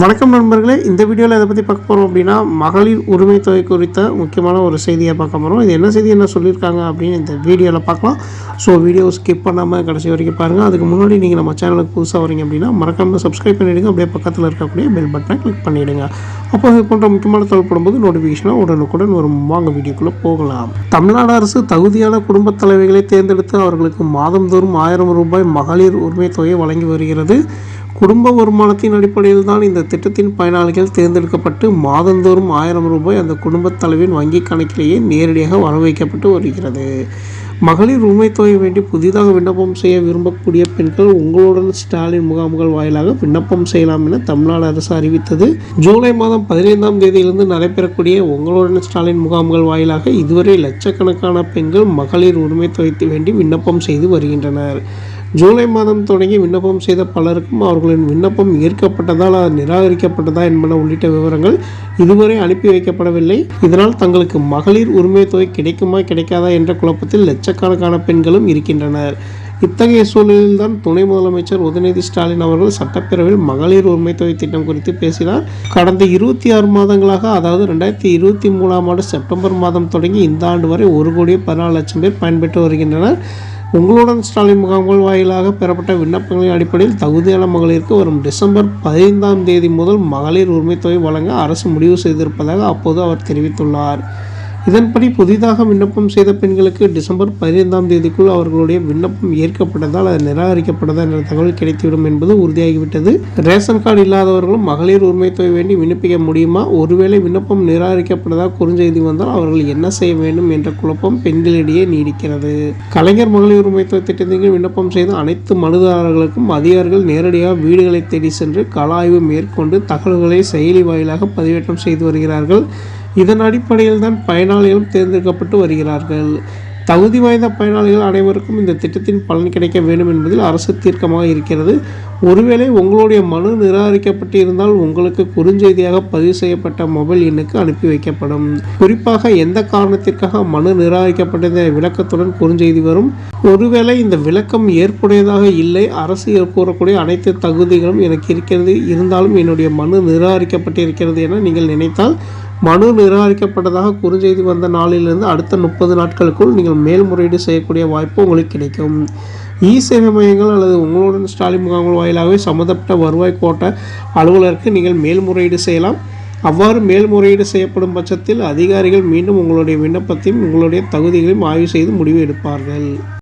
வணக்கம் நண்பர்களே, இந்த வீடியோவில் எதை பற்றி பார்க்க போகிறோம் அப்படின்னா, மகளிர் உரிமை தொகை குறித்த முக்கியமான ஒரு செய்தியை பார்க்க போகிறோம். இது என்ன செய்தி, என்ன சொல்லியிருக்காங்க அப்படின்னு இந்த வீடியோவில் பார்க்கலாம். ஸோ வீடியோ ஸ்கிப் பண்ணாமல் கடைசி வரைக்கும் பாருங்கள். அதுக்கு முன்னாடி நீங்கள் நம்ம சேனலுக்கு புதுசாக வரீங்க அப்படின்னா மறக்காமல் சப்ஸ்கிரைப் பண்ணிவிடுங்க. அப்படியே பக்கத்தில் இருக்கக்கூடிய பெல் பட்டனை கிளிக் பண்ணிவிடுங்க. அப்போ இது போன்ற முக்கியமான தகவல் போடும்போது நோட்டிஃபிகேஷனாக உடனுக்குடன் வரும். வாங்க வீடியோக்குள்ளே போகலாம். தமிழ்நாடு அரசு தகுதியான குடும்பத் தலைவிகளை தேர்ந்தெடுத்து அவர்களுக்கு மாதந்தோறும் 1000 ரூபாய் மகளிர் உரிமை தொகையை வழங்கி வருகிறது. குடும்ப வருமானத்தின் அடிப்படையில் தான் இந்த திட்டத்தின் பயனாளிகள் தேர்ந்தெடுக்கப்பட்டு மாதந்தோறும் 1000 ரூபாய் அந்த குடும்பத் தலைவின் வங்கி கணக்கிலேயே நேரடியாக வரவைக்கப்பட்டு வருகிறது. மகளிர் உரிமை தொகை வேண்டி புதிதாக விண்ணப்பம் செய்ய விரும்பக்கூடிய பெண்கள் உங்களுடன் ஸ்டாலின் முகாம்கள் வாயிலாக விண்ணப்பம் செய்யலாம் என தமிழ்நாடு அரசு அறிவித்தது. ஜூலை மாதம் 15ஆம் தேதியிலிருந்து நடைபெறக்கூடிய உங்களுடன் ஸ்டாலின் முகாம்கள் வாயிலாக இதுவரை லட்சக்கணக்கான பெண்கள் மகளிர் உரிமை தொகை வேண்டி விண்ணப்பம் செய்து வருகின்றனர். ஜூலை மாதம் தொடங்கி விண்ணப்பம் செய்த பலருக்கும் அவர்களின் விண்ணப்பம் ஏற்கப்பட்டதா அல்லது நிராகரிக்கப்பட்டதா என்பன உள்ளிட்ட விவரங்கள் இதுவரை அனுப்பி வைக்கப்படவில்லை. இதனால் தங்களுக்கு மகளிர் உரிமை தொகை கிடைக்குமா கிடைக்காதா என்ற குழப்பத்தில் லட்சக்கணக்கான பெண்களும் இருக்கின்றனர். இத்தகைய சூழலில்தான் துணை முதலமைச்சர் உதயநிதி ஸ்டாலின் அவர்கள் சட்டப்பேரவையில் மகளிர் உரிமை தொகை திட்டம் குறித்து பேசினார். கடந்த 26 மாதங்களாக, அதாவது 2023ஆம் ஆண்டு செப்டம்பர் மாதம் தொடங்கி இந்த ஆண்டு வரை 1,14,00,000 பேர் பயன்பெற்று வருகின்றனர். உங்களுடன் ஸ்டாலின் முகாம்கள் வாயிலாக பெறப்பட்ட விண்ணப்பங்களின் அடிப்படையில் தகுதியான மகளிருக்கு வரும் டிசம்பர் 15ஆம் தேதி முதல் மகளிர் உரிமை தொகை வழங்க அரசு முடிவு செய்திருப்பதாக அப்போது அவர் தெரிவித்துள்ளார். இதன்படி புதிதாக விண்ணப்பம் செய்த பெண்களுக்கு டிசம்பர் 15ஆம் தேதிக்குள் அவர்களுடைய விண்ணப்பம் ஏற்கப்பட்டதால் அது நிராகரிக்கப்பட்டதா என்ற தகவல் கிடைத்துவிடும் என்பது உறுதியாகிவிட்டது. ரேஷன் கார்டு இல்லாதவர்களும் மகளிர் உரிமை தொகை வேண்டி விண்ணப்பிக்க முடியுமா? ஒருவேளை விண்ணப்பம் நிராகரிக்கப்பட்டதாக குறுஞ்செய்தி வந்தால் அவர்கள் என்ன செய்ய வேண்டும் என்ற குழப்பம் பெண்களிடையே நீடிக்கிறது. கலைஞர் மகளிர் உரிமை தொகை திட்டத்திற்கு விண்ணப்பம் செய்த அனைத்து மனுதாரர்களுக்கும் அதிகாரிகள் நேரடியாக வீடுகளை தேடி சென்று கள ஆய்வு மேற்கொண்டு தகவல்களை செயலி வாயிலாக பதிவேற்றம் செய்து வருகிறார்கள். இதன் அடிப்படையில் தான் பயனாளிகளும் தேர்ந்தெடுக்கப்பட்டு வருகிறார்கள். தகுதி வாய்ந்த பயனாளிகள் அனைவருக்கும் இந்த திட்டத்தின் பலன் கிடைக்க வேண்டும் என்பதில் அரசு தீர்க்கமாக இருக்கிறது. ஒருவேளை உங்களுடைய மனு நிராகரிக்கப்பட்டு இருந்தால் உங்களுக்கு குறுஞ்செய்தியாக பதிவு செய்யப்பட்ட மொபைல் எண்ணுக்கு அனுப்பி வைக்கப்படும். குறிப்பாக எந்த காரணத்திற்காக மனு நிராகரிக்கப்பட்ட விளக்கத்துடன் குறுஞ்செய்தி வரும். ஒருவேளை இந்த விளக்கம் ஏற்புடையதாக இல்லை, அரசு கூறக்கூடிய அனைத்து தகுதிகளும் எனக்கு இருக்கிறது, இருந்தாலும் என்னுடைய மனு நிராகரிக்கப்பட்டு இருக்கிறது என நீங்கள் நினைத்தால் மனு நிராகரிக்கப்பட்டதாக குறுஞ்செய்தி வந்த நாளிலிருந்து அடுத்த 30 நாட்களுக்குள் நீங்கள் மேல்முறையீடு செய்யக்கூடிய வாய்ப்பு உங்களுக்கு கிடைக்கும். சேவை மையங்கள் அல்லது உங்களுடன் ஸ்டாலின் முகாம்கள் வாயிலாகவே சம்மந்தப்பட்ட வருவாய் கோட்ட அலுவலருக்கு நீங்கள் மேல்முறையீடு செய்யலாம். அவ்வாறு மேல்முறையீடு செய்யப்படும் பட்சத்தில் அதிகாரிகள் மீண்டும் உங்களுடைய விண்ணப்பத்தையும் உங்களுடைய தகுதிகளையும் ஆய்வு செய்து முடிவு எடுப்பார்கள்.